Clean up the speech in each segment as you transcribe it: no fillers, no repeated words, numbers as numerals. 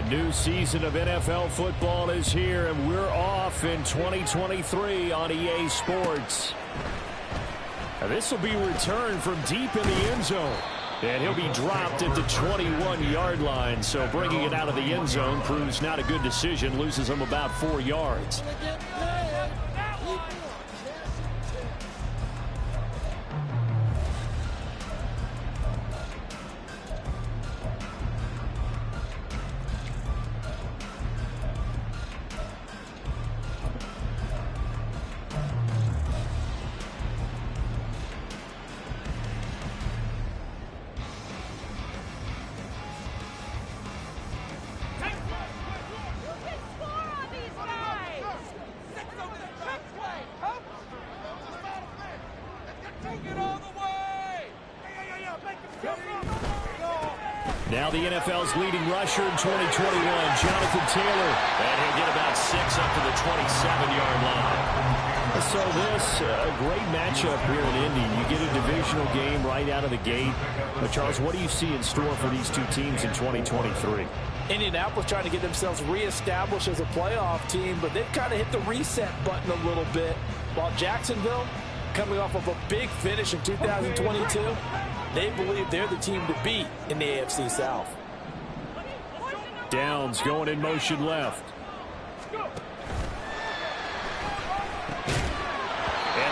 new season of NFL football is here, and we're off in 2023 on EA Sports. Now, this will be returned from deep in the end zone, and he'll be dropped at the 21-yard line. So bringing it out of the end zone proves not a good decision, loses him about 4 yards. Now the NFL's leading rusher in 2021, Jonathan Taylor. And he'll get about 6 up to the 27-yard line. So this, a great matchup here in Indy. You get a divisional game right out of the gate. But Charles, what do you see in store for these two teams in 2023? Indianapolis trying to get themselves reestablished as a playoff team, but they've kind of hit the reset button a little bit. While Jacksonville, coming off of a big finish in 2022, they believe they're the team to beat in the AFC South. Downs going in motion left. And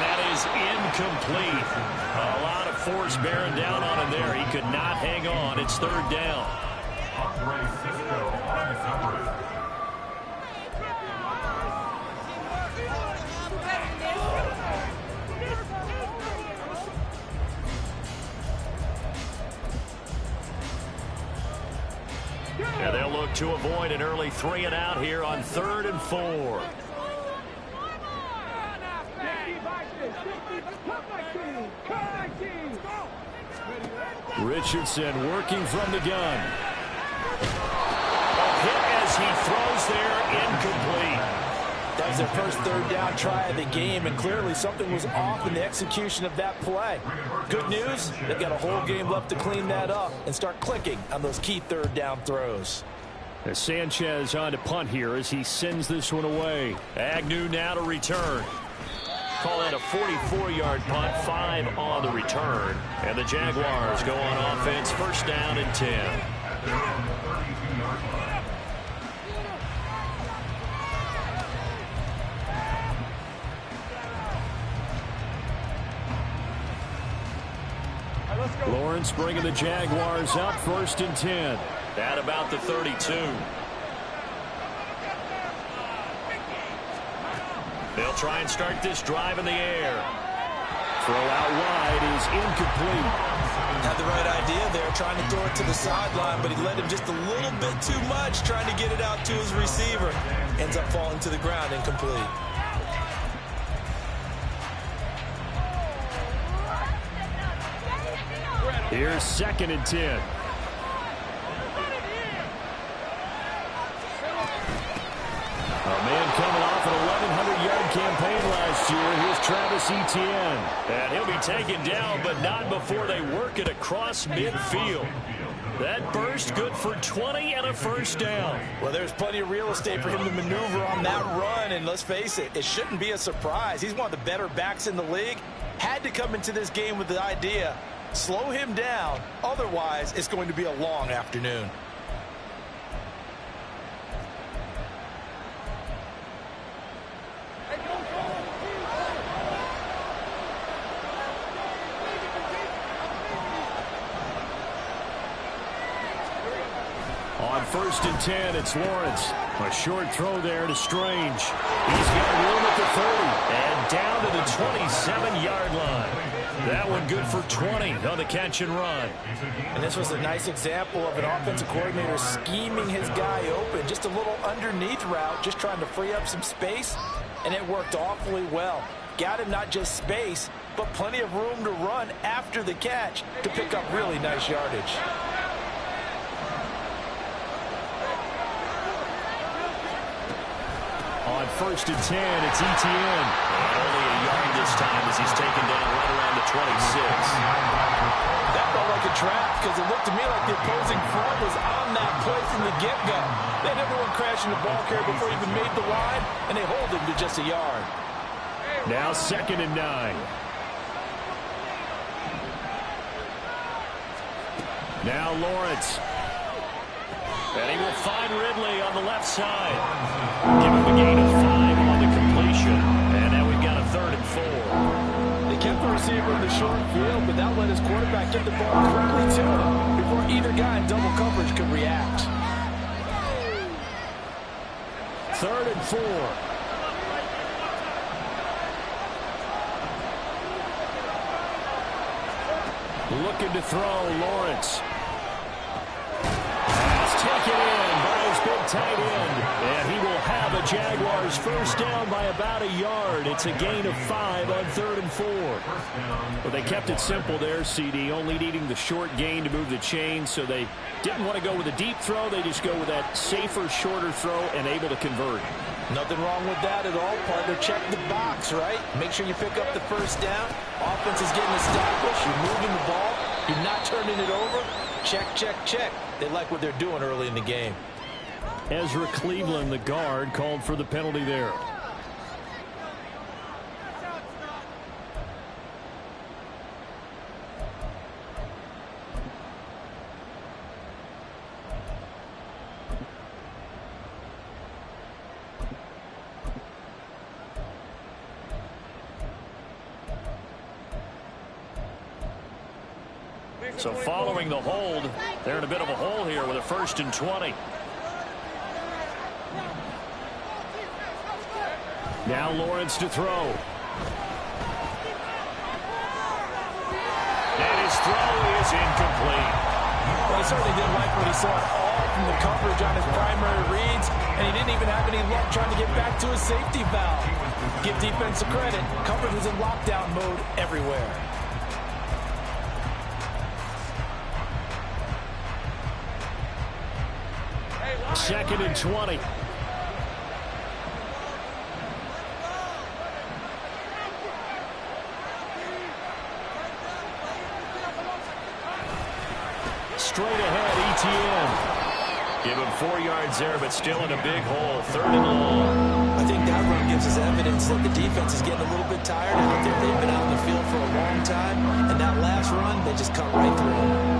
that is incomplete. A lot of force bearing down on him there. He could not hang on. It's third down. And they'll look to avoid an early 3-and-out here on 3rd and 4. Richardson working from the gun. A hit as he throws there, incomplete. That was their first third down try of the game, and clearly something was off in the execution of that play. Good news, they've got a whole game left to clean that up and start clicking on those key third down throws. As Sanchez on to punt here as he sends this one away. Agnew now to return. Call that a 44-yard punt, 5 on the return. And the Jaguars go on offense, first down and 10. Lawrence bringing the Jaguars up, 1st and 10. At about the 32. They'll try and start this drive in the air. Throw out wide is incomplete. Had the right idea there, trying to throw it to the sideline, but he led him just a little bit too much, trying to get it out to his receiver. Ends up falling to the ground, incomplete. Here's 2nd and 10. A man coming off an 1,100-yard campaign last year. Here's Travis Etienne. And he'll be taken down, but not before they work it across midfield. That burst good for 20 and a first down. Well, there's plenty of real estate for him to maneuver on that run, and let's face it, it shouldn't be a surprise. He's one of the better backs in the league. Had to come into this game with the idea, slow him down, otherwise it's going to be a long afternoon. On 1st and 10, it's Lawrence. A short throw there to Strange. He's got room at the 30 and down to the 27-yard line. That one good for 20 on the catch and run. And this was a nice example of an offensive coordinator scheming his guy open. Just a little underneath route, just trying to free up some space, and it worked awfully well. Got him not just space, but plenty of room to run after the catch to pick up really nice yardage. On 1st and 10, it's Etienne. And only a yard this time as he's taken down right around the 26. That felt like a trap because it looked to me like the opposing front was on that play from the get-go. They had everyone crashing the ball carrier before he even made the line, and they hold him to just a yard. Now 2nd and 9. Now Lawrence. And he will find Ridley on the left side. Give him a gain of 5 on the completion. And now we've got a 3rd and 4. They kept the receiver in the short field, but that let his quarterback get the ball quickly to him before either guy in double coverage could react. 3rd and 4. Looking to throw, Lawrence. Taken in by his big tight end. And he will have a Jaguars first down by about a yard. It's a gain of 5 on 3rd and 4. Well, they kept it simple there, CD, only needing the short gain to move the chain, so they didn't want to go with a deep throw. They just go with that safer, shorter throw and able to convert. Nothing wrong with that at all, partner. Check the box, right? Make sure you pick up the first down. Offense is getting established. You're moving the ball. You're not turning it over. Check, check, check. They like what they're doing early in the game. Ezra Cleveland, the guard, called for the penalty there. So following the hold, they're in a bit of a hole here with a 1st and 20. Now Lawrence to throw. And his throw is incomplete. Well, he certainly didn't like what he saw at all from the coverage on his primary reads, and he didn't even have any luck trying to get back to his safety valve. Give defense a credit. Coverage was in lockdown mode everywhere. Second and 20. Straight ahead, ETN. Give him 4 yards there, but still in a big hole. 3rd and long. I think that run gives us evidence that the defense is getting a little bit tired out there. They've been out in the field for a long time, and that last run, they just cut right through them.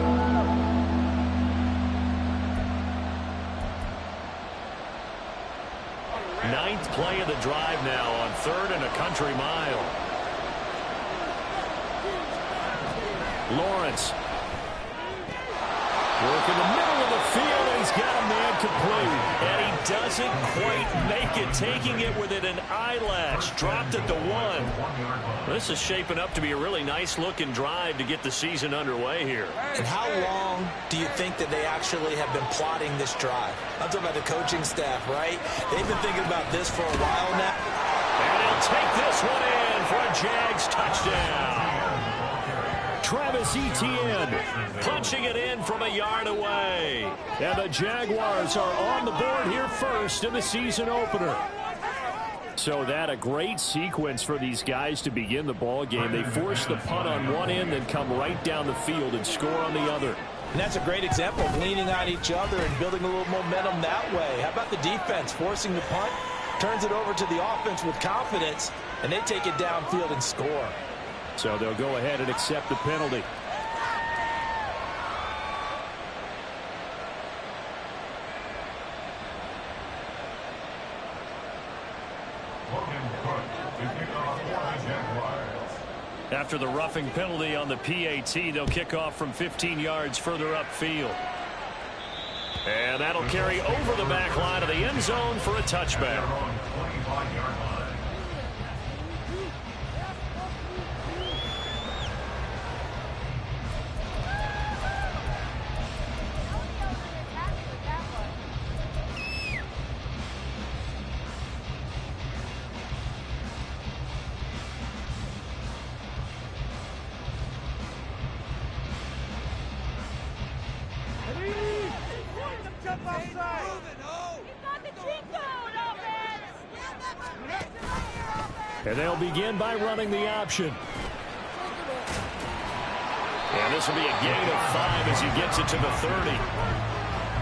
Ninth play of the drive now on 3rd and a country mile. Lawrence. Work in the middle of the field, and he's got a man complete. And he doesn't quite make it, taking it within an eyelash. Dropped at the 1. This is shaping up to be a really nice-looking drive to get the season underway here. And how long do you think that they actually have been plotting this drive? I'm talking about the coaching staff, right? They've been thinking about this for a while now. And he'll take this one in for a Jags touchdown. Travis Etienne punching it in from a yard away. And the Jaguars are on the board here first in the season opener. So that a great sequence for these guys to begin the ball game. They force the punt on one end, then come right down the field and score on the other. And that's a great example of leaning on each other and building a little momentum that way. How about the defense forcing the punt, turns it over to the offense with confidence, and they take it downfield and score. So they'll go ahead and accept the penalty. After the roughing penalty on the PAT, they'll kick off from 15 yards further upfield. And that'll carry over the back line of the end zone for a touchback. And they'll begin by running the option. And this will be a gain of 5 as he gets it to the 30.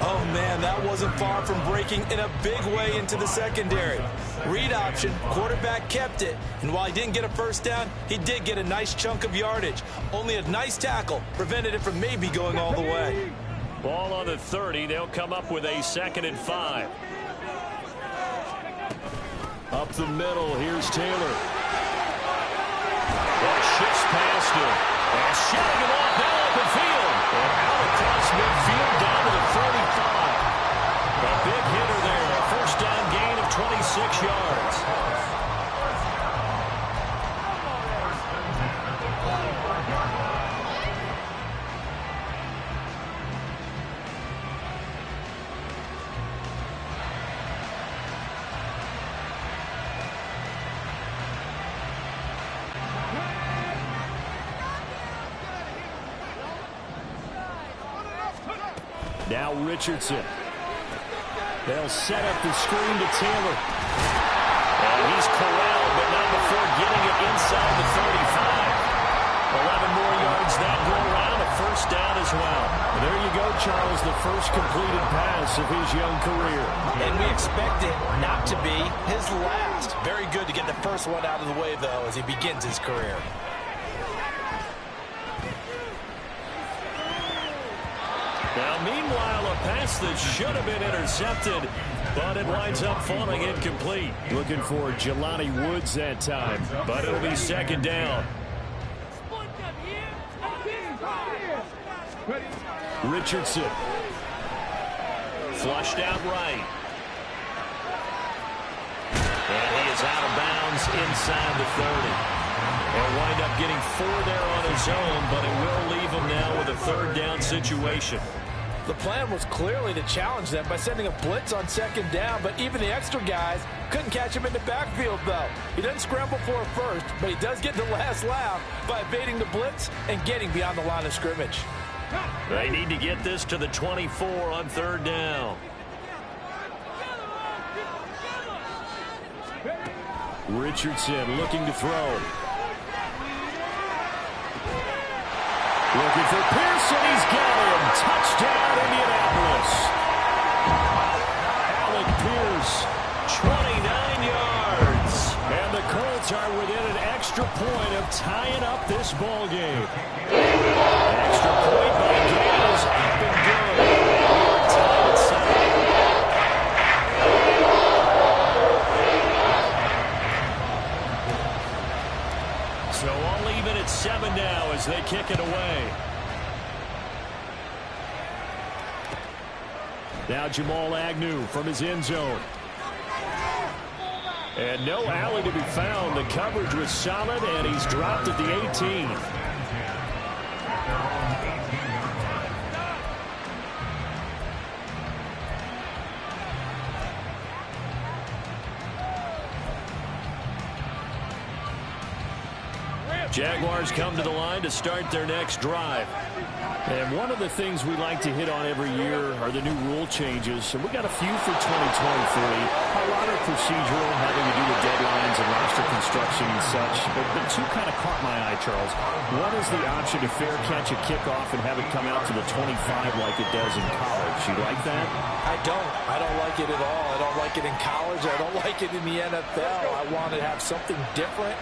Oh, man, that wasn't far from breaking in a big way into the secondary. Read option, quarterback kept it, and while he didn't get a first down, he did get a nice chunk of yardage. Only a nice tackle prevented it from maybe going all the way. Ball on the 30. They'll come up with a 2nd and 5. Up the middle, here's Taylor. That shifts past him. And shutting him off now at the field. And out across midfield down to the 45. A big hitter there. A first down gain of 26 yards. Now Richardson. They'll set up the screen to Taylor. And he's corralled, but not before getting it inside the 35. 11 more yards that go around, a first down as well. And there you go, Charles, the first completed pass of his young career. And we expect it not to be his last. Very good to get the first one out of the way, though, as he begins his career. Now, meanwhile, a pass that should have been intercepted, but it winds up falling incomplete. Looking for Jelani Woods that time, but it'll be 2nd down. Richardson. Flushed out right. And he is out of bounds inside the 30. He'll wind up getting 4 there on his own, but it will leave him now with a 3rd down situation. The plan was clearly to challenge them by sending a blitz on 2nd down, but even the extra guys couldn't catch him in the backfield, though. He doesn't scramble for a first, but he does get the last laugh by evading the blitz and getting beyond the line of scrimmage. They need to get this to the 24 on 3rd down. Richardson looking to throw. Looking for Pearson. He's got him. Touchdown, Indianapolis. Alec Pierce, 29 yards. And the Colts are within an extra point of tying up this ball game. An extra point by Gale is up and good. We're tied at 7. So all even at 7 now as they kick it away. Now Jamal Agnew from his end zone. And no alley to be found. The coverage was solid, and he's dropped at the 18. Jaguars come to the line to start their next drive. And one of the things we like to hit on every year are the new rule changes. And we got a few for 2023. A lot are procedural, having to do with deadlines and roster construction and such. But two kind of caught my eye, Charles. One is the option to fair catch a kickoff and have it come out to the 25 like it does in college. You like that? I don't. I don't like it at all. I don't like it in college. I don't like it in the NFL. I want to have something different.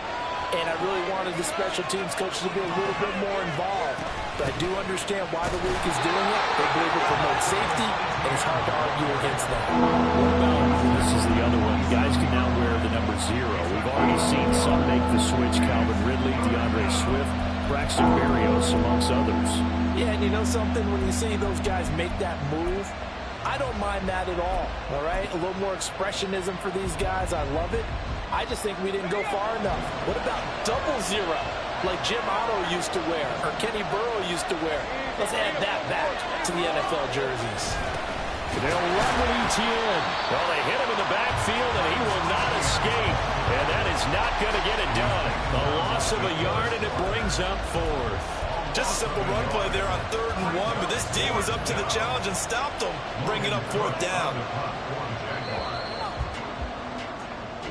And I really wanted the special teams coaches to be a little bit more involved. But I do understand why the league is doing it. They believe it promotes safety, and it's hard to argue against that. This is the other one. Guys can now wear the number 0. We've already seen some make the switch. Calvin Ridley, DeAndre Swift, Braxton Berrios, amongst others. Yeah, and you know something? When you see those guys make that move, I don't mind that at all right? A little more expressionism for these guys. I love it. I just think we didn't go far enough. What about 00, like Jim Otto used to wear, or Kenny Burrow used to wear? Let's add that back to the NFL jerseys. They'll run with Etienne. Well, they hit him in the backfield, and he will not escape. And that is not going to get it done. A loss of a yard, and it brings up 4th. Just a simple run play there on 3rd and 1, but this D was up to the challenge and stopped them, bringing up 4th down.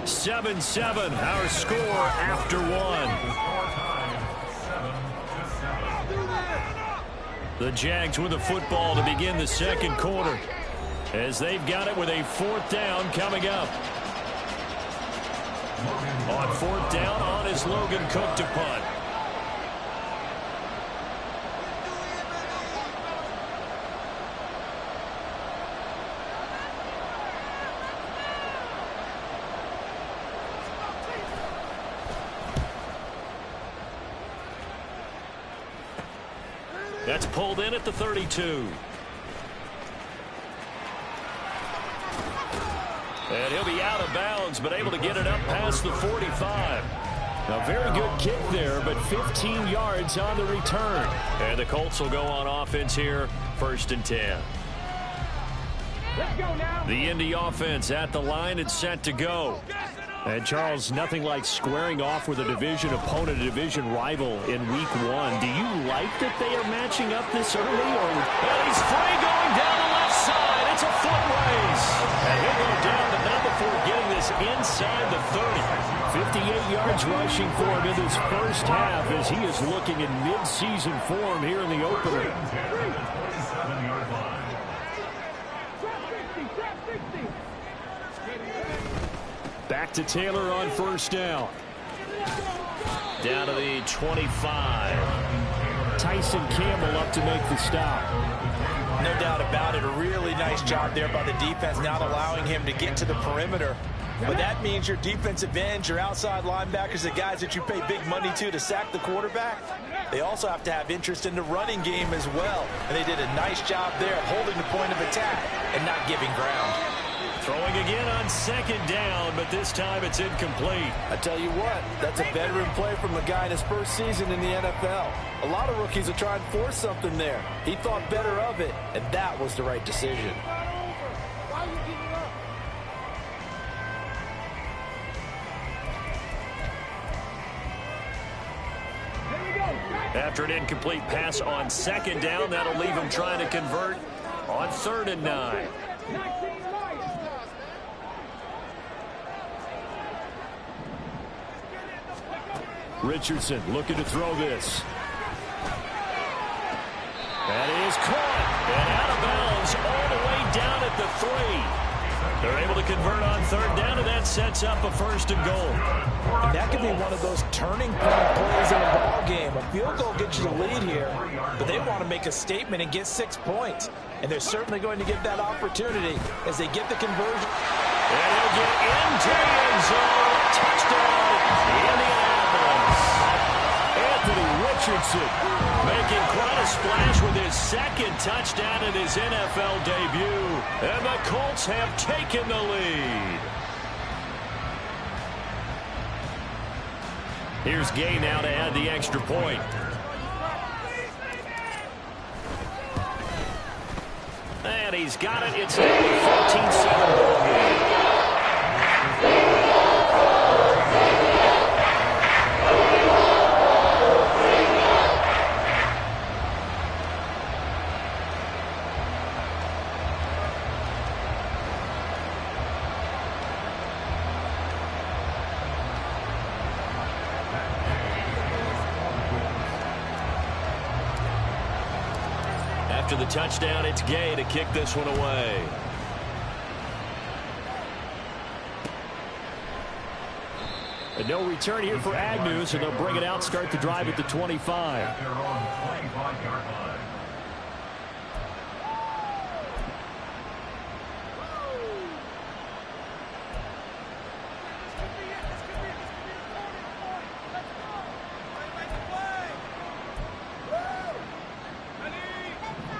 7-7, our score after 1. The Jags with the football to begin the second quarter, as they've got it with a 4th down coming up. On 4th down, on is Logan Cook to punt. That's pulled in at the 32. And he'll be out of bounds, but able to get it up past the 45. A very good kick there, but 15 yards on the return. And the Colts will go on offense here, 1st and 10. Let's go now. The Indy offense at the line and set to go. And, Charles, nothing like squaring off with a division opponent, a division rival in Week 1. Do you like that they are matching up this early? And he's free going down the left side. It's a foot race. And he'll go down, but not before getting this inside the 30. 58 yards rushing for him in this first half as he is looking in mid-season form here in the opener. Back to Taylor on 1st down. Down to the 25. Tyson Campbell up to make the stop. No doubt about it. A really nice job there by the defense, not allowing him to get to the perimeter. But that means your defensive ends, your outside linebackers, the guys that you pay big money to sack the quarterback, they also have to have interest in the running game as well. And they did a nice job there of holding the point of attack and not giving ground. Throwing again on 2nd down, but this time it's incomplete. I tell you what, that's a veteran play from a guy in his first season in the NFL. A lot of rookies will try and force something there. He thought better of it, and that was the right decision. After an incomplete pass on 2nd down, that'll leave him trying to convert on 3rd and 9. Richardson looking to throw this. That is caught and out of bounds all the way down at the 3. They're able to convert on 3rd down, and that sets up a 1st and goal. And that could be one of those turning point plays in a ball game. A field goal gets you the lead here, but they want to make a statement and get 6 points. And they're certainly going to get that opportunity as they get the conversion. And he'll get into the end zone. Touchdown, Indianapolis. Anthony Richardson making quite a splash with his 2nd touchdown in his NFL debut. And the Colts have taken the lead. Here's Gay now to add the extra point. And he's got it. It's a 14-7 ball game. After the touchdown, it's Gay to kick this one away. And no return here for Agnew, so they'll bring it out, start the drive at the 25.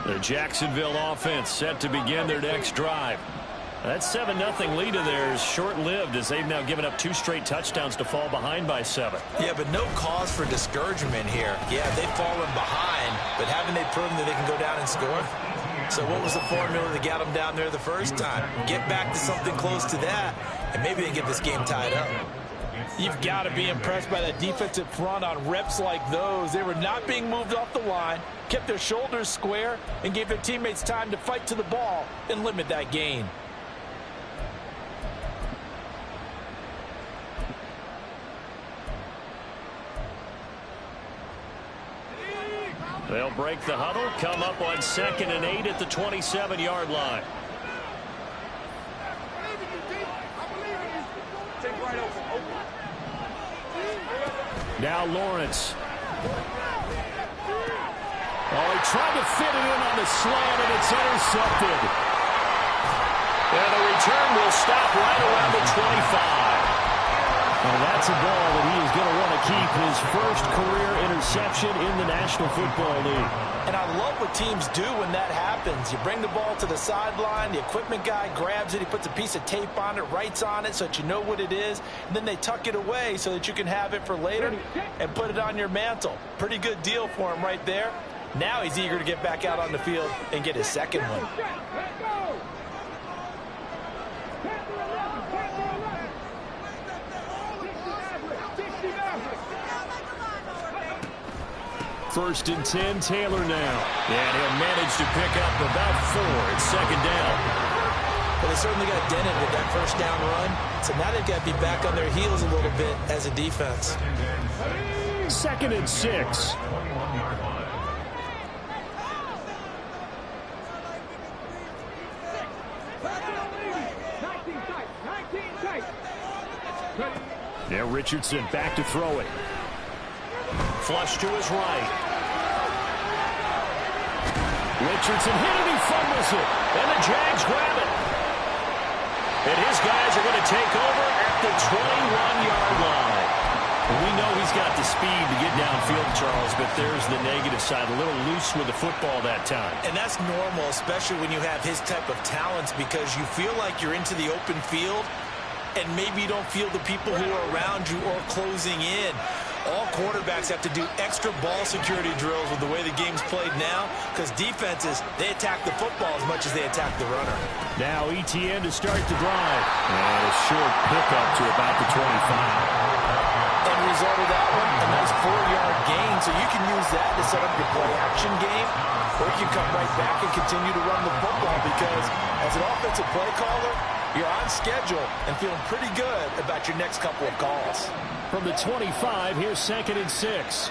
The Jacksonville offense set to begin their next drive. That 7-0 lead of theirs short-lived as they've now given up 2 straight touchdowns to fall behind by 7. Yeah, but no cause for discouragement here. Yeah, they've fallen behind, but haven't they proven that they can go down and score? So what was the formula that got them down there the first time? Get back to something close to that, and maybe they get this game tied up. You've got to be impressed by that defensive front on reps like those. They were not being moved off the line, kept their shoulders square, and gave their teammates time to fight to the ball and limit that gain. They'll break the huddle, come up on 2nd and 8 at the 27-yard line. Now Lawrence. Oh, he tried to fit it in on the slant, and it's intercepted. And the return will stop right around the 25. And that's a ball that he is going to want to keep, his first career interception in the National Football League. And I love what teams do when that happens. You bring the ball to the sideline, the equipment guy grabs it, he puts a piece of tape on it, writes on it so that you know what it is, and then they tuck it away so that you can have it for later and put it on your mantle. Pretty good deal for him right there. Now he's eager to get back out on the field and get his second one. First and 10, Taylor now. And he'll manage to pick up about 4. It's 2nd down. Well, they certainly got dented with that first down run. So now they've got to be back on their heels a little bit as a defense. 2nd and 6. Now Richardson back to throw it. Flush to his right. Richardson hit it, he fumbles it. And the Jags grab it. And his guys are going to take over at the 21-yard line. We know he's got the speed to get downfield, Charles, but there's the negative side. A little loose with the football that time. And that's normal, especially when you have his type of talents, because you feel like you're into the open field, and maybe you don't feel the people who are around you or closing in. All quarterbacks have to do extra ball security drills with the way the game's played now, because defenses, they attack the football as much as they attack the runner. Now Etienne to start the drive. And a short pickup to about the 25. End result of that one, a nice 4-yard gain, so you can use that to set up your play-action game, or you can come right back and continue to run the football, because as an offensive play caller, you're on schedule and feeling pretty good about your next couple of calls. From the 25, here's 2nd and 6.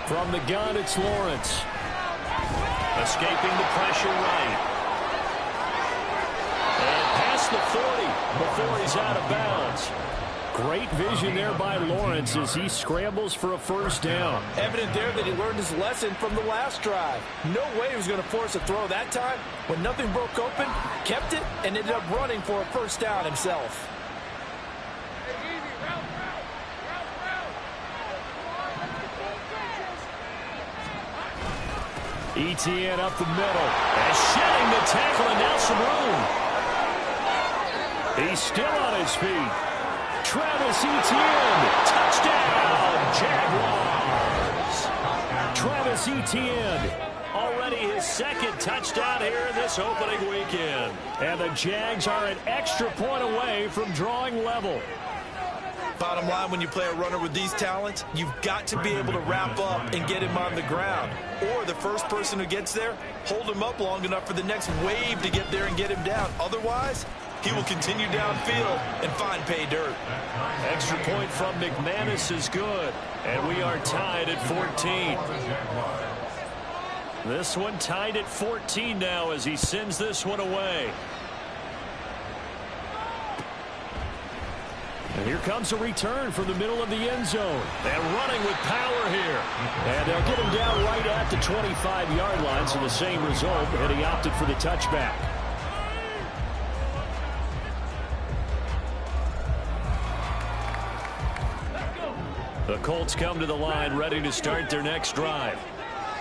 From the gun, it's Lawrence. Escaping the pressure right. And past the 40 before he's out of bounds. Great vision there by Lawrence as he scrambles for a first down. Evident there that he learned his lesson from the last drive. No way he was going to force a throw that time. When nothing broke open, kept it, and ended up running for a first down himself. Etienne up the middle. And shedding the tackle, and now some room. He's still on his feet. Travis Etienne, touchdown, Jaguars. Travis Etienne, already his 2nd touchdown here in this opening weekend. And the Jags are an extra point away from drawing level. Bottom line, when you play a runner with these talents, you've got to be able to wrap up and get him on the ground. Or the first person who gets there, hold him up long enough for the next wave to get there and get him down. Otherwise, he will continue downfield and find pay dirt. Extra point from McManus is good. And we are tied at 14. This one tied at 14 now as he sends this one away. And here comes a return from the middle of the end zone. And running with power here. And they'll get him down right at the 25-yard line, so the same result, and he opted for the touchback. The Colts come to the line ready to start their next drive.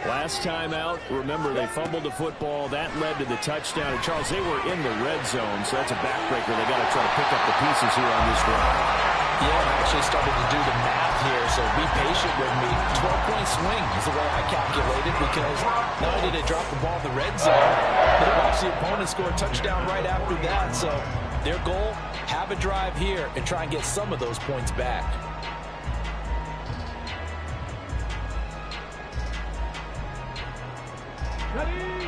Last time out, remember, they fumbled the football. That led to the touchdown. And, Charles, they were in the red zone, so that's a backbreaker. They got to try to pick up the pieces here on this drive. Yeah, I actually started to do the math here, so be patient with me. 12-point swing is the way I calculated, because not only did they drop the ball in the red zone, they watched the opponent score a touchdown right after that. So their goal, have a drive here and try and get some of those points back.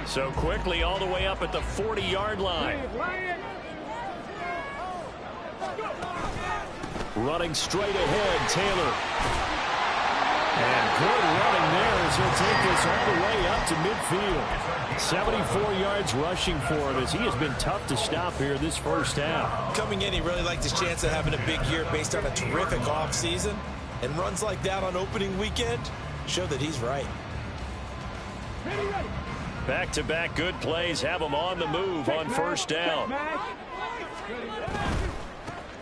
So quickly all the way up at the 40-yard line. Running straight ahead, Taylor. And good running there as he'll take this all the way up to midfield. 74 yards rushing for him as he has been tough to stop here this first half. Coming in, he really liked his chance of having a big year based on a terrific offseason. And runs like that on opening weekend show that he's right. Back-to-back good plays have him on the move on first down.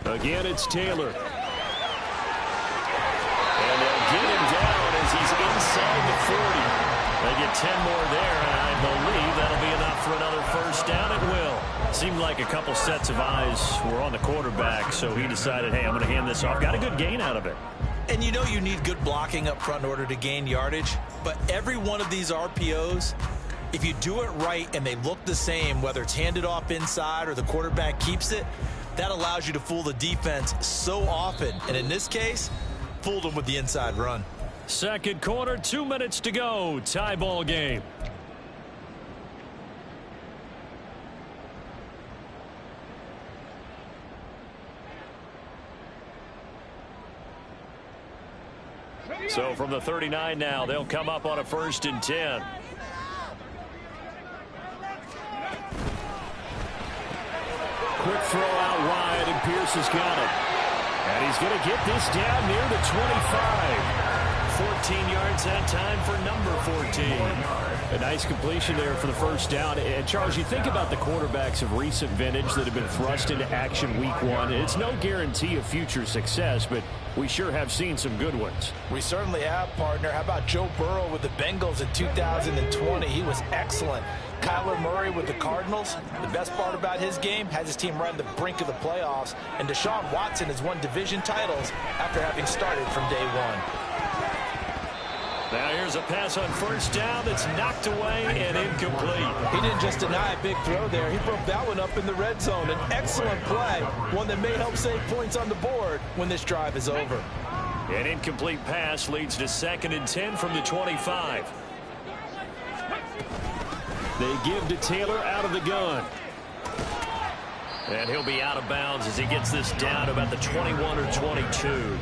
Again, it's Taylor. And they'll get him down as he's inside the 40. They get 10 more there, and I believe that'll be enough for another first down. It will. Seemed like a couple sets of eyes were on the quarterback, so he decided, hey, I'm going to hand this off. Got a good gain out of it. And you know you need good blocking up front in order to gain yardage, but every one of these RPOs, if you do it right and they look the same, whether it's handed off inside or the quarterback keeps it, that allows you to fool the defense so often. And in this case, fooled them with the inside run. Second quarter, 2 minutes to go. Tie ball game. So from the 39 now, they'll come up on a 1st and 10. Quick throw out wide, and Pierce has got it. And he's going to get this down near the 25. 14 yards that time for number 14. A nice completion there for the first down. And Charles, you think about the quarterbacks of recent vintage that have been thrust into action week 1. It's no guarantee of future success, but we sure have seen some good ones. We certainly have, partner. How about Joe Burrow with the Bengals in 2020? He was excellent. Kyler Murray with the Cardinals. The best part about his game, has his team right on the brink of the playoffs. And Deshaun Watson has won division titles after having started from day one. Now here's a pass on first down that's knocked away and incomplete. He didn't just deny a big throw there. He broke that one up in the red zone. An excellent play, one that may help save points on the board when this drive is over. An incomplete pass leads to 2nd and 10 from the 25. They give to Taylor out of the gun. And he'll be out of bounds as he gets this down to about the 21 or 22.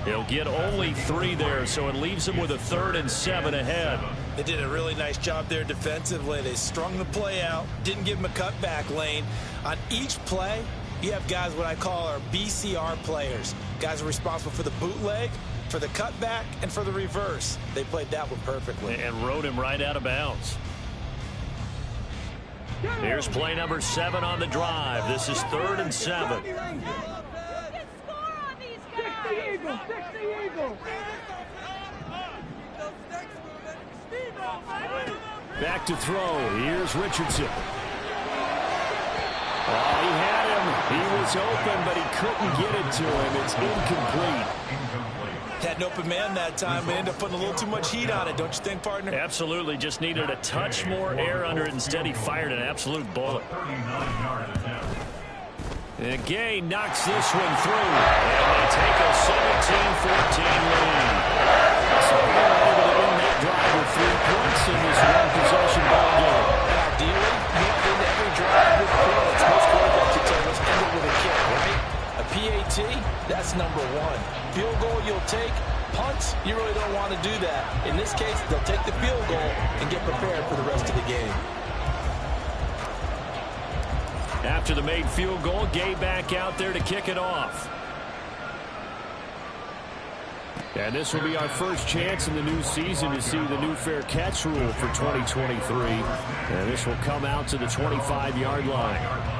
He'll get only 3 there, so it leaves him with a 3rd and 7 ahead. They did a really nice job there defensively. They strung the play out, didn't give him a cutback lane. On each play, you have guys what I call our BCR players. Guys are responsible for the bootleg, for the cutback, and for the reverse. They played that one perfectly. And rode him right out of bounds. Here's play number 7 on the drive. This is 3rd and 7. Back to throw. Here's Richardson. Oh, he had him. He was open, but he couldn't get it to him. It's incomplete. Had an open man that time, but ended up putting a little too much heat on it, don't you think, partner? Absolutely. Just needed a touch more air under it. Instead, he fired an absolute bullet. And Gay knocks this one through. And they take a 17-14 lead. So they're able to win that drive with 3 points in this one-possession ball game. Ideally, you want to end every drive with points. Most quarterbacks would tell us end it with a kick, right? A PAT, that's number 1. Field goal you'll take. Punts, you really don't want to do that. In this case, they'll take the field goal and get prepared for the rest of the game. After the made field goal, Gay back out there to kick it off. And this will be our first chance in the new season to see the new fair catch rule for 2023. And this will come out to the 25-yard line.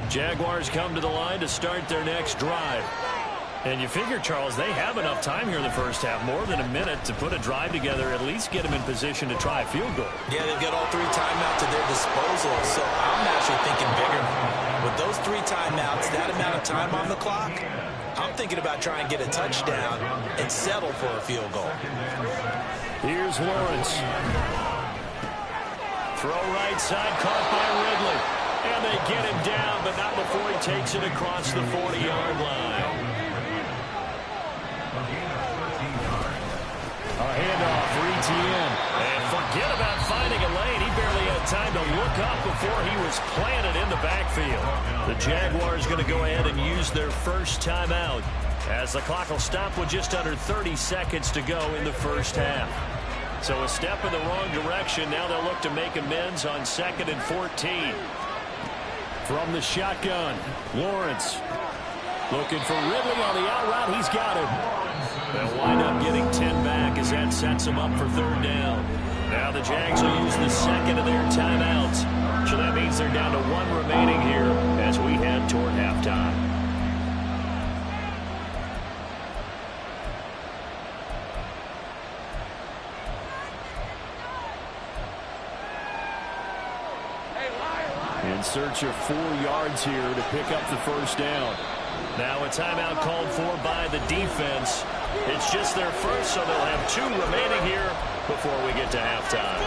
Jaguars come to the line to start their next drive. And you figure, Charles, they have enough time here in the first half, more than a minute to put a drive together, at least get them in position to try a field goal. Yeah, they've got all 3 timeouts at their disposal, so I'm actually thinking bigger. With those 3 timeouts, that amount of time on the clock, I'm thinking about trying to get a touchdown and settle for a field goal. Here's Lawrence. Throw right side, caught by Ridley. And they get him down, but not before he takes it across the 40-yard line. look up before he was planted in the backfield. The Jaguars going to go ahead and use their first timeout as the clock will stop with just under 30 seconds to go in the first half. So a step in the wrong direction. Now they'll look to make amends on 2nd and 14. From the shotgun, Lawrence looking for Ridley on the out route. He's got him. They'll wind up getting 10 back as that sets them up for 3rd down. Now the Jags will use the second of their timeouts. So that means they're down to 1 remaining here as we head toward halftime. In search of 4 yards here to pick up the first down. Now a timeout called for by the defense. It's just their first, so they'll have 2 remaining here before we get to halftime.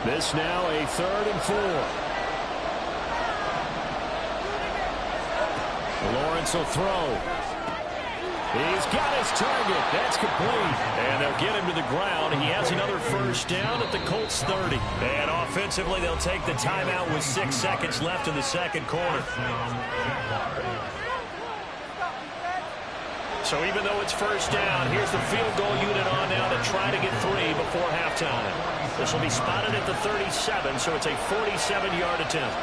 This now a 3rd and 4. Lawrence will throw. He's got his target. That's complete. And they'll get him to the ground. He has another first down at the Colts 30. And offensively, they'll take the timeout with 6 seconds left in the second quarter. So even though it's first down, here's the field goal unit on now to try to get 3 before halftime. This will be spotted at the 37, so it's a 47-yard attempt.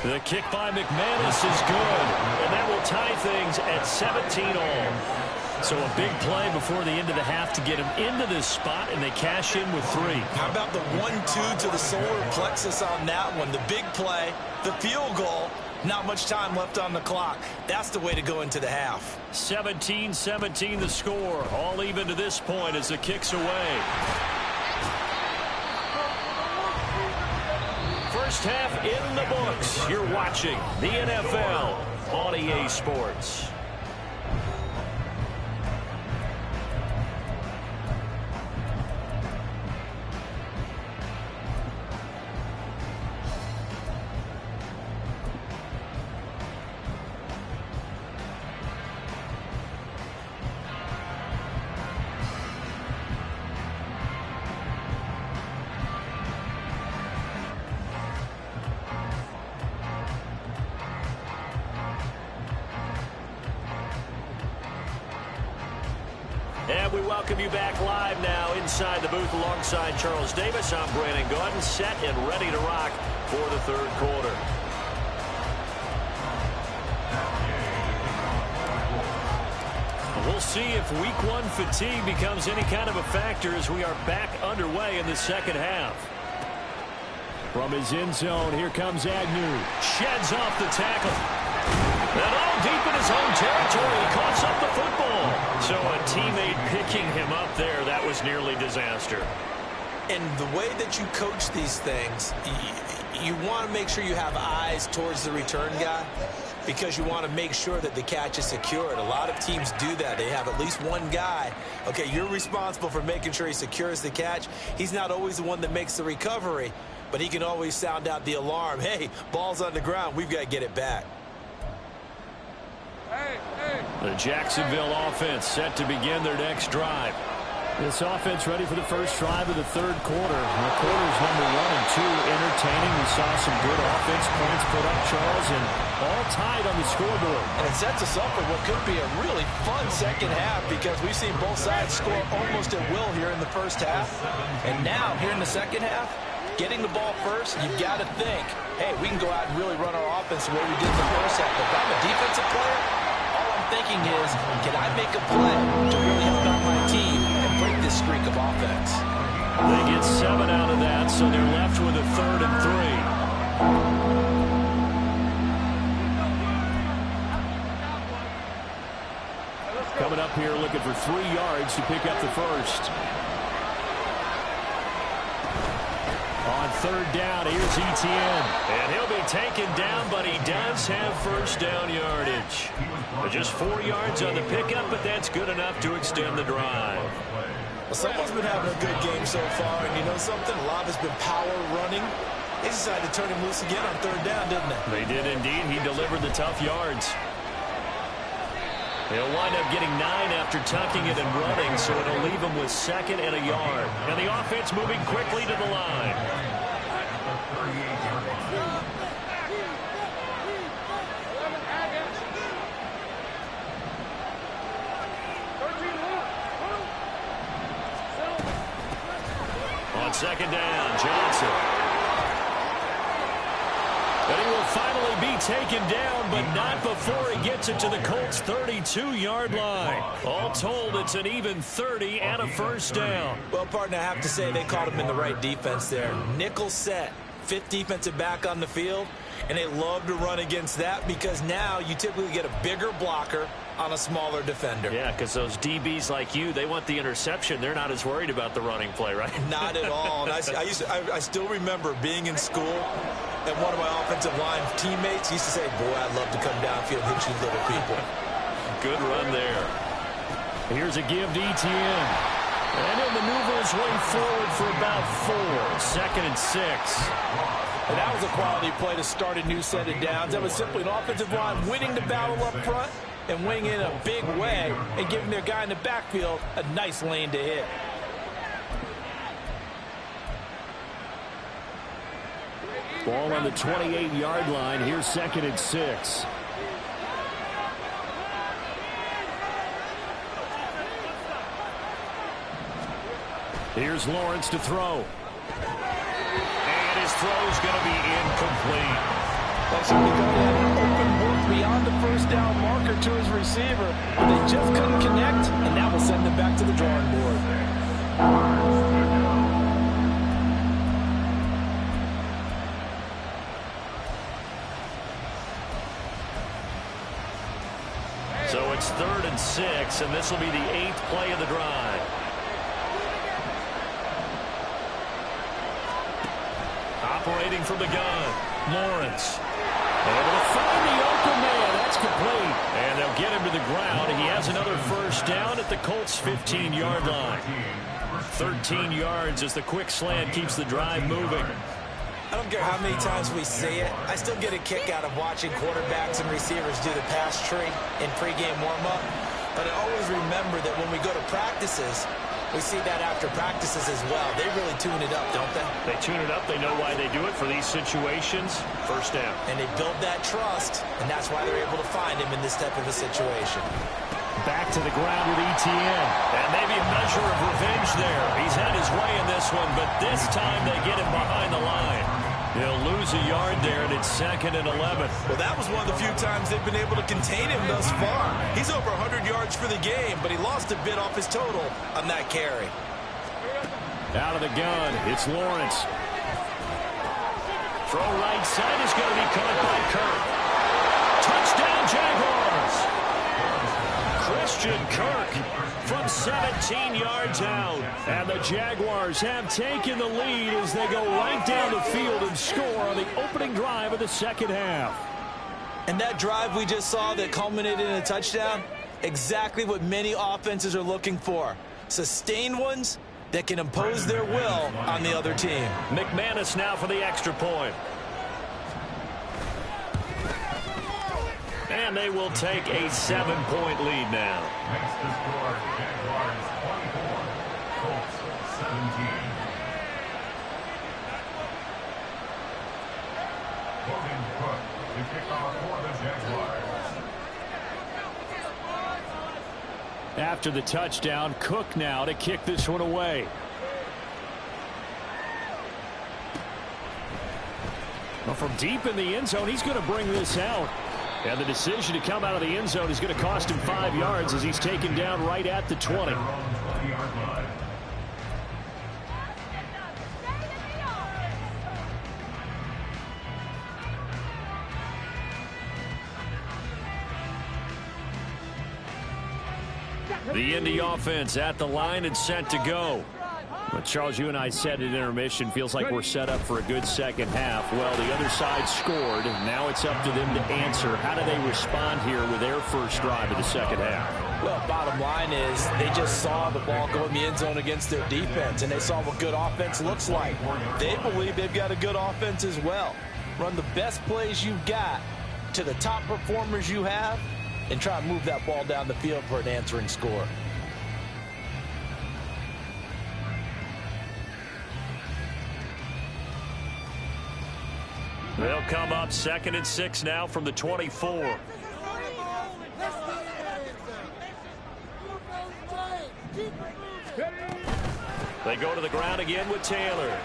The kick by McManus is good, and that will tie things at 17-all. So a big play before the end of the half to get him into this spot, and they cash in with 3. How about the 1-2 to the solar plexus on that one? The big play, the field goal, not much time left on the clock. That's the way to go into the half. 17-17 the score, all even to this point as the kick's away. First half in the books. You're watching the NFL on EA Sports. And we welcome you back live now inside the booth alongside Charles Davis. I'm Brandon Gaudin, set and ready to rock for the 3rd quarter. We'll see if week 1 fatigue becomes any kind of a factor as we are back underway in the second half. From his end zone, here comes Agnew. Sheds off the tackle. And all deep in his own territory, he coughs up the football. So a teammate picking him up there, that was nearly disaster. And the way that you coach these things, you want to make sure you have eyes towards the return guy because you want to make sure that the catch is secured. A lot of teams do that. They have at least one guy. Okay, you're responsible for making sure he secures the catch. He's not always the one that makes the recovery, but he can always sound out the alarm. Hey, ball's on the ground. We've got to get it back. The Jacksonville offense set to begin their next drive. This offense ready for the first drive of the 3rd quarter. The quarters number 1 and 2 entertaining. We saw some good offense points put up, Charles, and all tied on the scoreboard. And it sets us up for what could be a really fun second half because we've seen both sides score almost at will here in the first half. And now, here in the second half, getting the ball first, you've got to think, hey, we can go out and really run our offense the way we did in the first half. But if I'm a defensive player, all I'm thinking is, can I make a play to really help out my team and break this streak of offense? They get 7 out of that, so they're left with a 3rd and 3. Coming up here looking for 3 yards to pick up the first. On 3rd down, here's Etienne. And he'll be taken down, but he does have first down yardage. Just 4 yards on the pickup, but that's good enough to extend the drive. Well, someone's been having a good game so far, and you know something? A lot has been power running. They decided to turn him loose again on third down, didn't they? They did indeed. He delivered the tough yards. He'll wind up getting 9 after tucking it and running, so it'll leave him with 2nd and a yard. And the offense moving quickly to the line. On 2nd down, Johnson. And he will finally be taken down, but not before he gets it to the Colts' 32-yard line. All told, it's an even 30 and a first down. Well, partner, I have to say they caught him in the right defense there. Nickel set, 5th defensive back on the field, and they love to run against that because now you typically get a bigger blocker on a smaller defender. Yeah, because those DBs like you, they want the interception. They're not as worried about the running play, right? Not at all. And I still remember being in school, and one of my offensive line teammates used to say, boy, I'd love to come downfield and hit you little people. Good run there. Here's a give to Etienne. And he'll maneuver his way forward for about 4. 2nd and 6. And that was a quality play to start a new set of downs. That was simply an offensive line winning the battle up front and winning in a big way and giving their guy in the backfield a nice lane to hit. Ball on the 28-yard line. Here's 2nd and 6. Here's Lawrence to throw. And his throw's going to be incomplete. Well, so we got an open work beyond the first down marker to his receiver, but they just couldn't connect, and that will send them back to the drawing board. So it's 3rd and 6, and this will be the 8th play of the drive. Operating from the gun, Lawrence. Able to find the open man. That's complete. And they'll get him to the ground. He has another first down at the Colts' 15-yard line. 13 yards as the quick slant keeps the drive moving. I don't care how many times we say it, I still get a kick out of watching quarterbacks and receivers do the pass tree in pregame warm-up. But I always remember that when we go to practices, we see that after practices as well. They really tune it up, don't they? They tune it up. They know why they do it for these situations. First down. And they build that trust, and that's why they're able to find him in this type of a situation. Back to the ground with Etienne. And maybe a measure of revenge there. He's had his way in this one, but this time they get him behind the line. He'll lose a yard there, and it's 2nd and 11. Well, that was one of the few times they've been able to contain him thus far. He's over 100 yards for the game, but he lost a bit off his total on that carry. Out of the gun, it's Lawrence. Throw right side is going to be caught by Kirk. Touchdown, Jaguars! Christian Kirk from 17 yards out. And the Jaguars have taken the lead as they go right down the field and score on the opening drive of the second half. And that drive we just saw that culminated in a touchdown, exactly what many offenses are looking for. Sustained ones that can impose their will on the other team. McManus now for the extra point. And they will take a 7-point lead now. Makes the score Jaguars 24, Colts 17. Logan Cook to kick off for the Jaguars. After the touchdown, Cook now to kick this one away. Well, from deep in the end zone, he's going to bring this out. And the decision to come out of the end zone is going to cost him 5 yards as he's taken down right at the 20. The Indy offense at the line and set to go. But Charles, you and I said at intermission, feels like we're set up for a good second half. Well, the other side scored. Now it's up to them to answer. How do they respond here with their first drive of the second half? Well, bottom line is they just saw the ball go in the end zone against their defense, and they saw what good offense looks like. They believe they've got a good offense as well. Run the best plays you've got to the top performers you have and try and move that ball down the field for an answering score. They'll come up 2nd and 6 now from the 24. They go to the ground again with Taylor.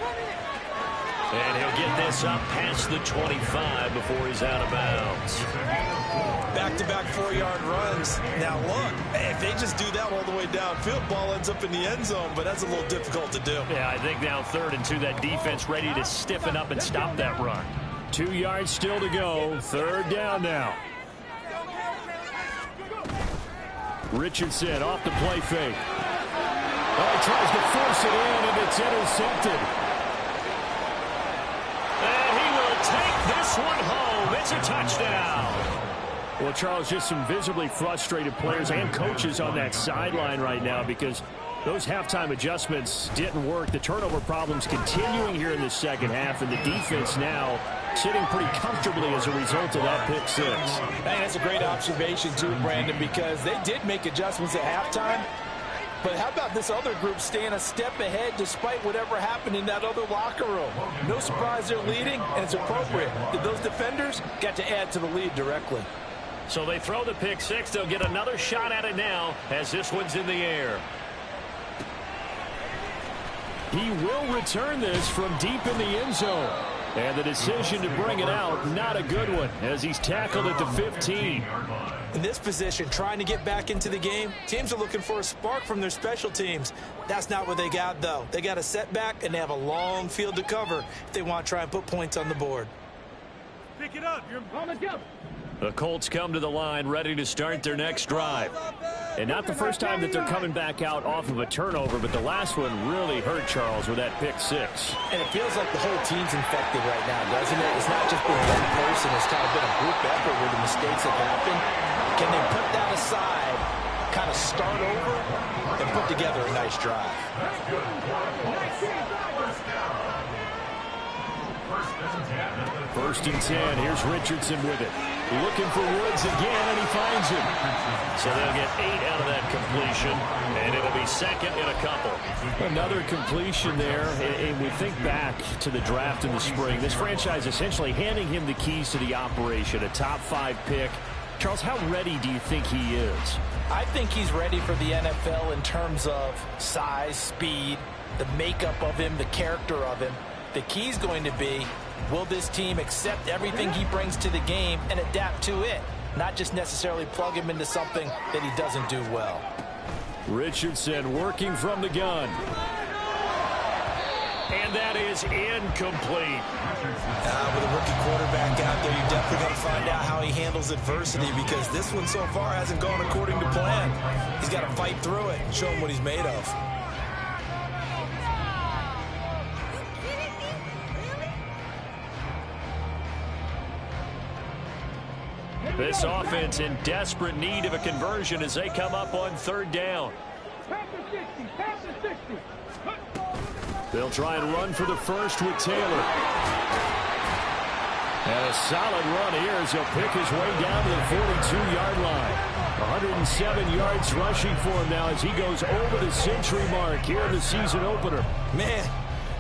And he'll get this up past the 25 before he's out of bounds. Back-to-back 4-yard runs. Now, look, if they just do that all the way downfield, ball ends up in the end zone, but that's a little difficult to do. Yeah, I think now 3rd and 2, that defense ready to stiffen up and stop that run. 2 yards still to go. 3rd down now. Richardson off the play fake. Oh, he tries to force it in, and it's intercepted. And he will take this one home. It's a touchdown. Well, Charles, just some visibly frustrated players and coaches on that sideline right now because those halftime adjustments didn't work. The turnover problems continuing here in the second half, and the defense now sitting pretty comfortably as a result of that pick six. Hey, that's a great observation, too, Brandon, because they did make adjustments at halftime. But how about this other group staying a step ahead despite whatever happened in that other locker room? No surprise they're leading, and it's appropriate that those defenders got to add to the lead directly. So they throw the pick six. They'll get another shot at it now as this one's in the air. He will return this from deep in the end zone. And the decision to bring it out, not a good one, as he's tackled at the 15. In this position, trying to get back into the game, teams are looking for a spark from their special teams. That's not what they got, though. They got a setback, and they have a long field to cover if they want to try and put points on the board. Pick it up. You're on the jump. The Colts come to the line ready to start their next drive. And not the first time that they're coming back out off of a turnover, but the last one really hurt Charles with that pick six. And it feels like the whole team's infected right now, doesn't it? It's not just been one person. It's kind of been a group effort where the mistakes have happened. Can they put that aside, kind of start over, and put together a nice drive? First and 10. Here's Richardson with it. Looking for Woods again, and he finds him. So they'll get 8 out of that completion, and it'll be second in a couple. Another completion there, and we think back to the draft in the spring. This franchise essentially handing him the keys to the operation, a top 5 pick. Charles, how ready do you think he is? I think he's ready for the NFL in terms of size, speed, the makeup of him, the character of him. The key's going to be, will this team accept everything he brings to the game and adapt to it, not just necessarily plug him into something that he doesn't do well. Richardson working from the gun. And that is incomplete. With a rookie quarterback out there, you're definitely going to find out how he handles adversity because this one so far hasn't gone according to plan. He's got to fight through it and show him what he's made of. This offense in desperate need of a conversion as they come up on 3rd down. They'll try and run for the first with Taylor. And a solid run here as he'll pick his way down to the 42-yard line. 107 yards rushing for him now as he goes over the century mark here in the season opener. Man,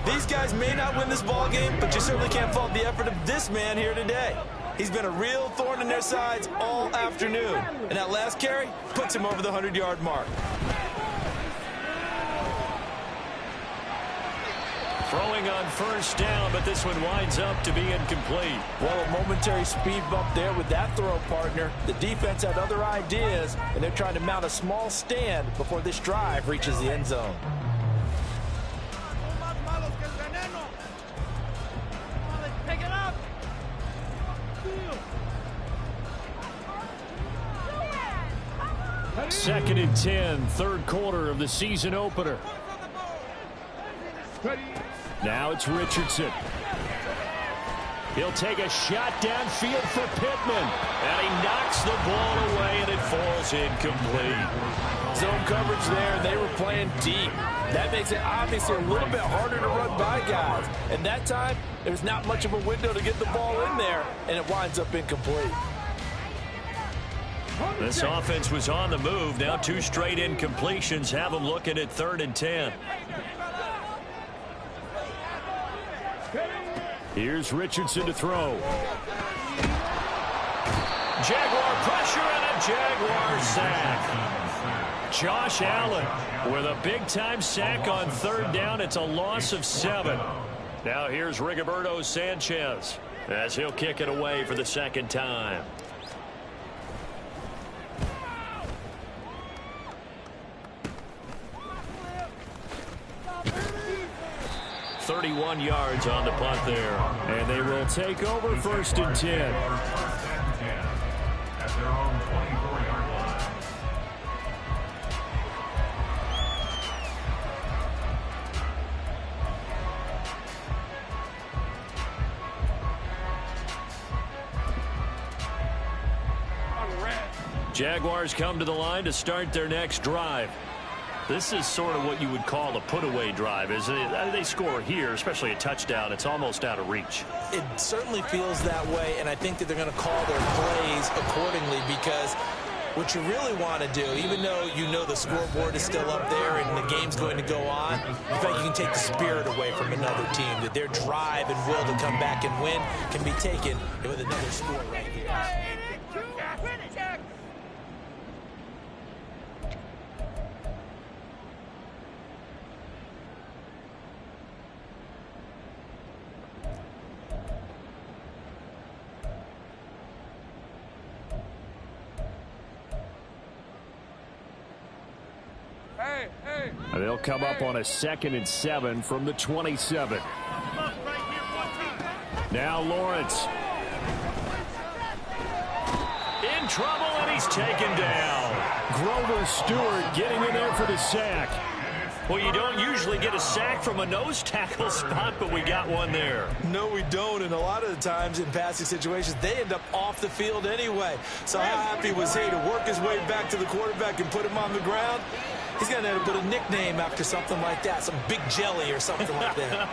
these guys may not win this ball game, but you certainly can't fault the effort of this man here today. He's been a real thorn in their sides all afternoon. And that last carry puts him over the 100-yard mark. Throwing on 1st down, but this one winds up to be incomplete. Well, a momentary speed bump there with that throw, partner. The defense had other ideas, and they're trying to mount a small stand before this drive reaches the end zone. Pick it up. 2nd and 10, 3rd quarter of the season opener. Now it's Richardson. He'll take a shot downfield for Pittman. And he knocks the ball away, and it falls incomplete. Zone coverage there. They were playing deep. That makes it obviously a little bit harder to run by guys. And that time, there's not much of a window to get the ball in there, and it winds up incomplete. This offense was on the move. Now 2 straight incompletions have them looking at 3rd and 10. Here's Richardson to throw. Jaguar pressure and a Jaguar sack. Josh Allen with a big-time sack on 3rd down. It's a loss of 7. Now here's Rigoberto Sanchez as he'll kick it away for the 2nd time. 31 yards on the punt there. And they will take over 1st and 10. At their own 24-yard line. Jaguars come to the line to start their next drive. This is sort of what you would call a put-away drive, isn't it? They score here, especially a touchdown. It's almost out of reach. It certainly feels that way, and I think that they're going to call their plays accordingly, because what you really want to do, even though you know the scoreboard is still up there and the game's going to go on, in fact, you can take the spirit away from another team, that their drive and will to come back and win can be taken with another score right here. They'll come up on a 2nd and 7 from the 27. Now Lawrence. In trouble, and he's taken down. Grover Stewart getting in there for the sack. Well, you don't usually get a sack from a nose tackle spot, but we got one there. No, we don't, and a lot of the times in passing situations, they end up off the field anyway. So how happy was he to work his way back to the quarterback and put him on the ground? He's going to end up with a nickname after something like that, some Big Jelly or something like that.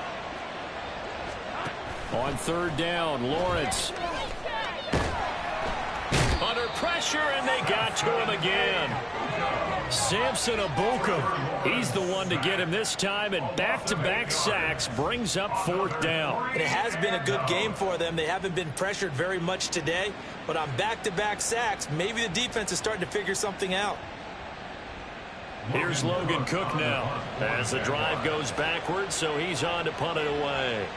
On 3rd down, Lawrence. Under pressure, and they got to him again. Samson Ebukam. He's the one to get him this time, and back-to-back sacks brings up 4th down. And it has been a good game for them. They haven't been pressured very much today, but on back-to-back sacks, maybe the defense is starting to figure something out. Here's Logan Cook now as the drive goes backwards, so he's on to punt it away.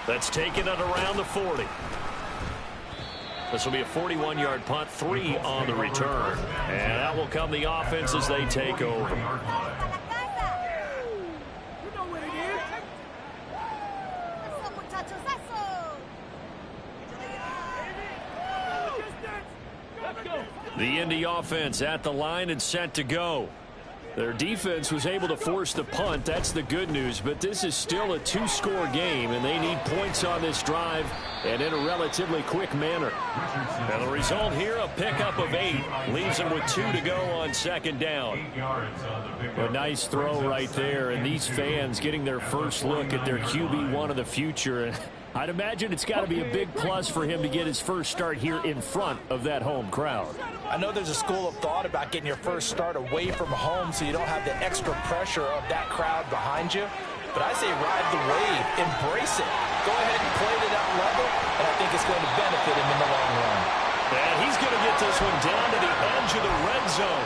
That's taken at around the 40. This will be a 41-yard punt, 3 on the return. And that will come the offense as they take over. The Indy offense at the line and set to go. Their defense was able to force the punt. That's the good news. But this is still a 2-score game, and they need points on this drive and in a relatively quick manner. And the result here, a pickup of 8. Leaves them with 2 to go on 2nd down. A nice throw right there, and these fans getting their first look at their QB1 of the future. I'd imagine it's got to be a big plus for him to get his first start here in front of that home crowd. I know there's a school of thought about getting your first start away from home so you don't have the extra pressure of that crowd behind you. But I say ride the wave, embrace it. Go ahead and play to that level, and I think it's going to benefit him in the long run. And he's going to get this one down to the edge of the red zone.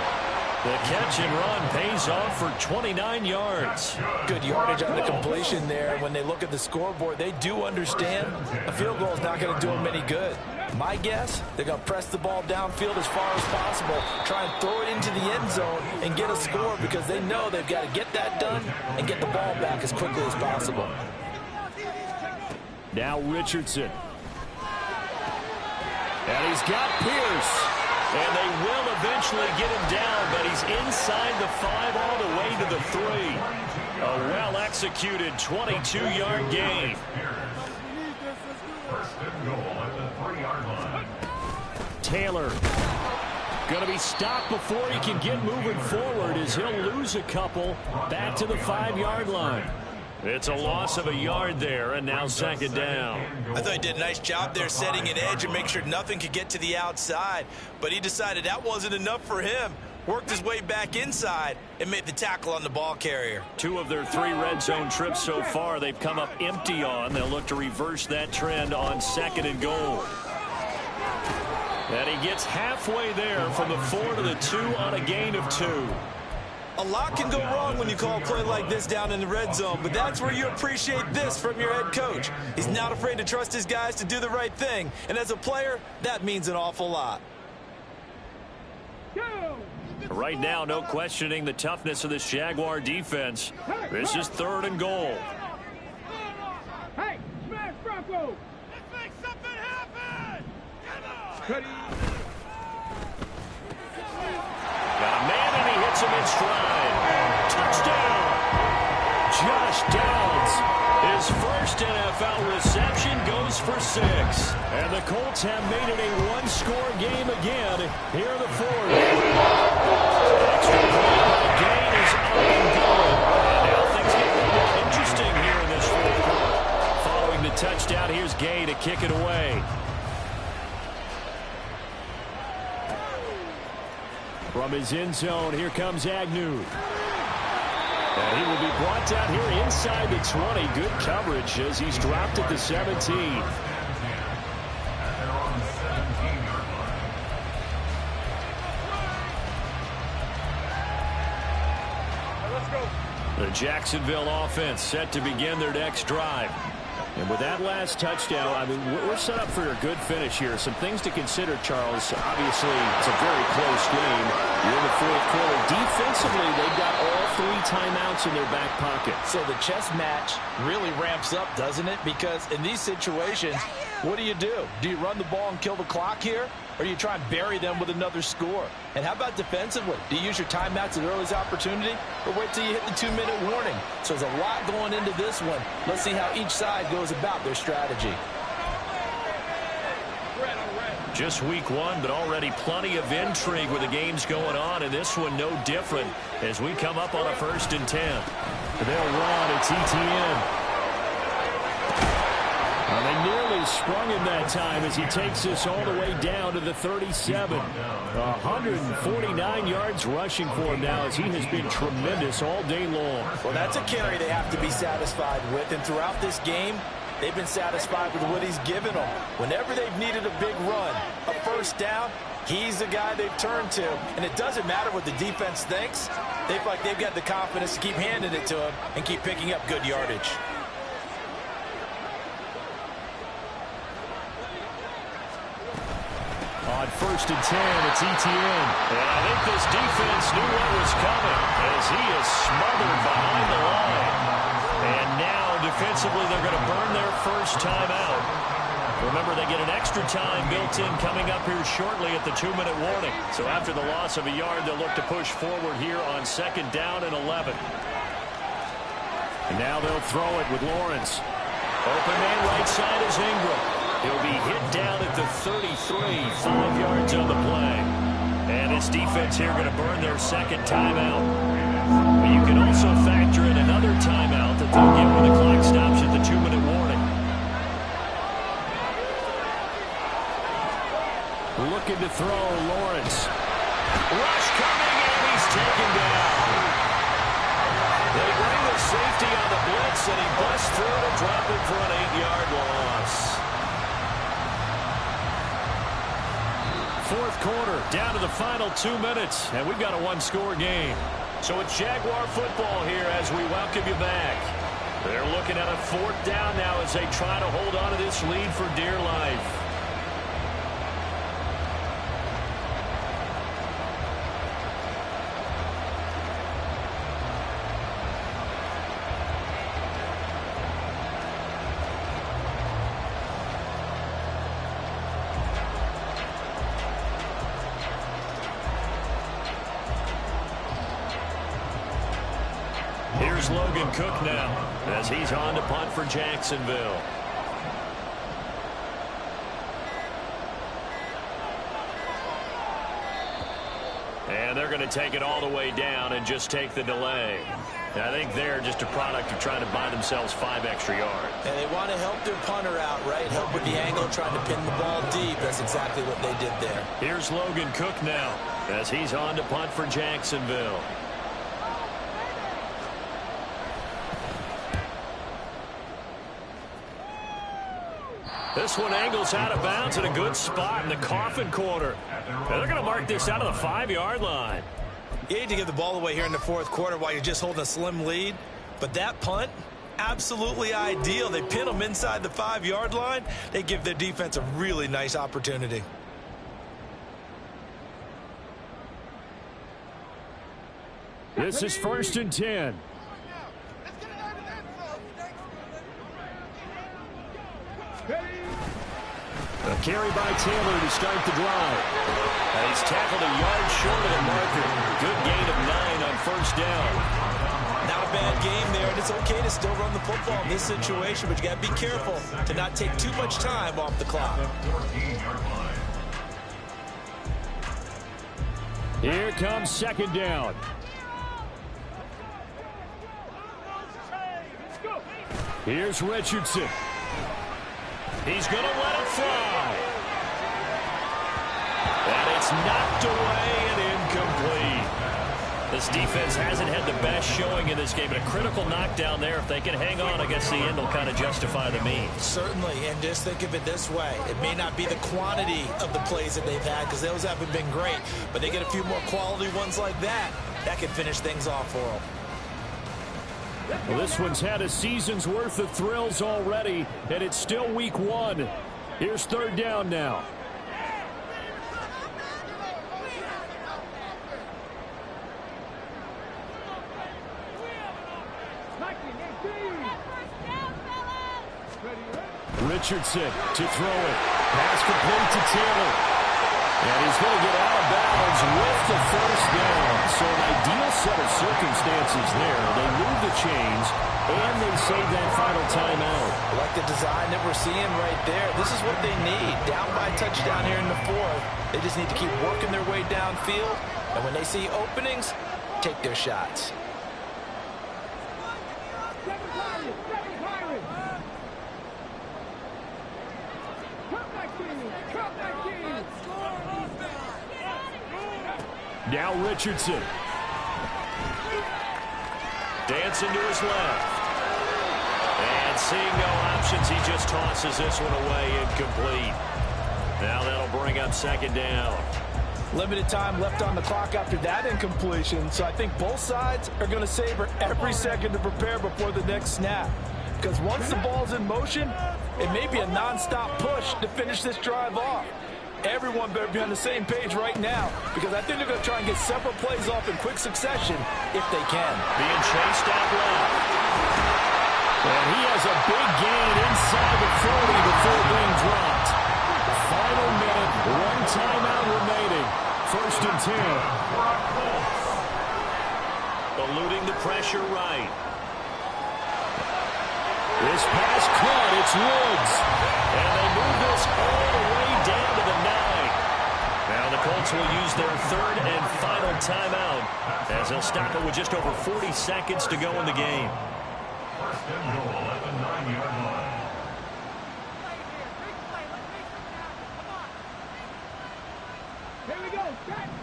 The catch and run pays off for 29 yards. Good yardage on the completion there. When they look at the scoreboard, they do understand a field goal is not going to do them any good. My guess, they're going to press the ball downfield as far as possible, try and throw it into the end zone and get a score because they know they've got to get that done and get the ball back as quickly as possible. Now Richardson. And he's got Pierce. And they will eventually get him down, but he's inside the 5 all the way to the 3. A well-executed 22-yard gain. First and goal at the 3-yard line. Taylor going to be stopped before he can get moving forward as he'll lose a couple back to the 5-yard line. It's a loss of a yard there, and now second down. I thought he did a nice job there setting an edge and make sure nothing could get to the outside. But he decided that wasn't enough for him. Worked his way back inside and made the tackle on the ball carrier. 2 of their 3 red zone trips so far they've come up empty on. They'll look to reverse that trend on second and goal. And he gets halfway there from the 4 to the 2 on a gain of 2. A lot can go wrong when you call a play like this down in the red zone, but that's where you appreciate this from your head coach. He's not afraid to trust his guys to do the right thing, and as a player, that means an awful lot. Right now, no questioning the toughness of this Jaguar defense. This is 3rd and goal. Hey, smash Bronco! Let's make something happen! Come on! Got a man, and he hits him in stride. Touchdown! Josh Downs. His first NFL reception goes for 6. And the Colts have made it a 1-score game again here in the 4th. Extra point gain is up and going. And now things get a little more interesting here in this 4th quarter. Following the touchdown, here's Gay to kick it away. From his end zone, here comes Agnew. And he will be brought down here inside the 20. Good coverage as he's dropped at the 17. The Jacksonville offense set to begin their next drive. And with that last touchdown, I mean, we're set up for a good finish here. Some things to consider, Charles. Obviously, it's a very close game. You're in the 4th quarter. Defensively, they've got all 3 timeouts in their back pocket. So the chess match really ramps up, doesn't it? Because in these situations, what do? Do you run the ball and kill the clock here? Or do you try and bury them with another score? And how about defensively? Do you use your timeouts at earliest opportunity? Or wait till you hit the 2-minute warning? So there's a lot going into this one. Let's see how each side goes about their strategy. Just week 1, but already plenty of intrigue with the games going on, and this one no different as we come up on a 1st and 10. They'll run. It's Etienne. They nearly sprung him that time as he takes this all the way down to the 37. 149 yards rushing for him now as he has been tremendous all day long. Well, that's a carry they have to be satisfied with, and throughout this game, they've been satisfied with what he's given them. Whenever they've needed a big run, a 1st down, he's the guy they've turned to. And it doesn't matter what the defense thinks. They feel like they've got the confidence to keep handing it to him and keep picking up good yardage. On 1st and 10, it's Etienne. And I think this defense knew what was coming as he is smothered behind the line. And now, defensively, they're going to burn their first timeout. Remember, they get an extra time built in coming up here shortly at the 2-minute warning. So after the loss of a yard, they'll look to push forward here on 2nd down and 11. And now they'll throw it with Lawrence. Open man right side is Ingram. He'll be hit down at the 33, 5 yards on the play. And this defense here going to burn their 2nd timeout. But you can also factor in another timeout that they'll get when the clock stops at the 2-minute warning. Looking to throw, Lawrence. Rush coming, and he's taken down. They bring the safety on the blitz, and he busts through to drop it for an 8-yard loss. 4th quarter, down to the final 2 minutes, and we've got a 1-score game. So it's Jaguar football here as we welcome you back. They're looking at a 4th down now as they try to hold on to this lead for dear life. Here's Logan Cook now as he's on to punt for Jacksonville. And they're going to take it all the way down and just take the delay. And I think they're just a product of trying to buy themselves 5 extra yards. And they want to help their punter out, right? Help with the angle, trying to pin the ball deep. That's exactly what they did there. Here's Logan Cook now as he's on to punt for Jacksonville. This one angles out of bounds in a good spot in the coffin corner. And they're going to mark this out of the 5-yard line. You hate to give the ball away here in the fourth quarter while you're just holding a slim lead. But that punt, absolutely ideal. They pin them inside the 5-yard line. They give their defense a really nice opportunity. This is 1st and 10. A carry by Taylor to start the drive. And he's tackled a yard short of the marker. Good gain of 9 on 1st down. Not a bad game there, and it's okay to still run the football in this situation, but you got to be careful to not take too much time off the clock. Here comes 2nd down. Here's Richardson. He's going to let it fly. And it's knocked away and incomplete. This defense hasn't had the best showing in this game, but a critical knockdown there. If they can hang on, I guess the end will kind of justify the means. Certainly, and just think of it this way. It may not be the quantity of the plays that they've had, because those haven't been great, but they get a few more quality ones like that. That can finish things off for them. Well, this one's had a season's worth of thrills already, and it's still week 1. Here's 3rd down now. Richardson to throw it. Pass complete to Taylor. And he's going to get out of bounds with the 1st down. So an ideal set of circumstances there. They move the chains, and they save that final timeout. I like the design that we're seeing right there. This is what they need. Down by a touchdown here in the 4th. They just need to keep working their way downfield. And when they see openings, take their shots. Now Richardson. Dancing to his left. And seeing no options, he just tosses this one away, incomplete. Now that'll bring up 2nd down. Limited time left on the clock after that incompletion, so I think both sides are going to savor every second to prepare before the next snap. Because once the ball's in motion, it may be a non-stop push to finish this drive off. Everyone better be on the same page right now, because I think they're going to try and get several plays off in quick succession if they can. Being chased out left. And he has a big gain inside the 40 before being dropped. Final minute, 1 timeout remaining. 1st and 10. Eluding the pressure right. This pass caught. It's Woods. And they move this all the way down to the 9. Now the Colts will use their 3rd and final timeout as they'll stop it with just over 40 seconds to go in the game. 1st and goal at the 9-yard line.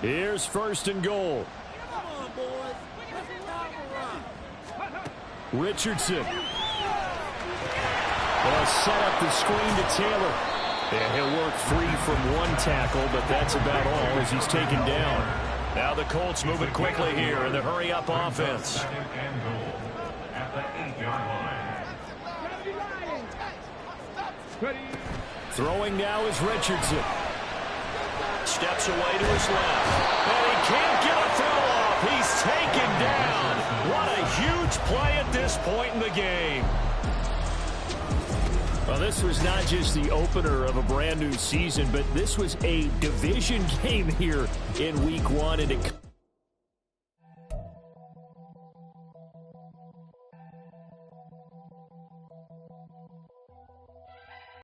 Here's 1st and goal. Richardson. They'll set up the screen to Taylor. And he'll work free from 1 tackle, but that's about all as he's taken down. Now the Colts moving quickly here in the hurry-up offense. 2nd and goal at the 8-yard line. Throwing now is Richardson. Steps away to his left. And he can't get a throw off. He's taken down. What a huge play at this point in the game. Well, this was not just the opener of a brand new season, but this was a division game here in week 1, and it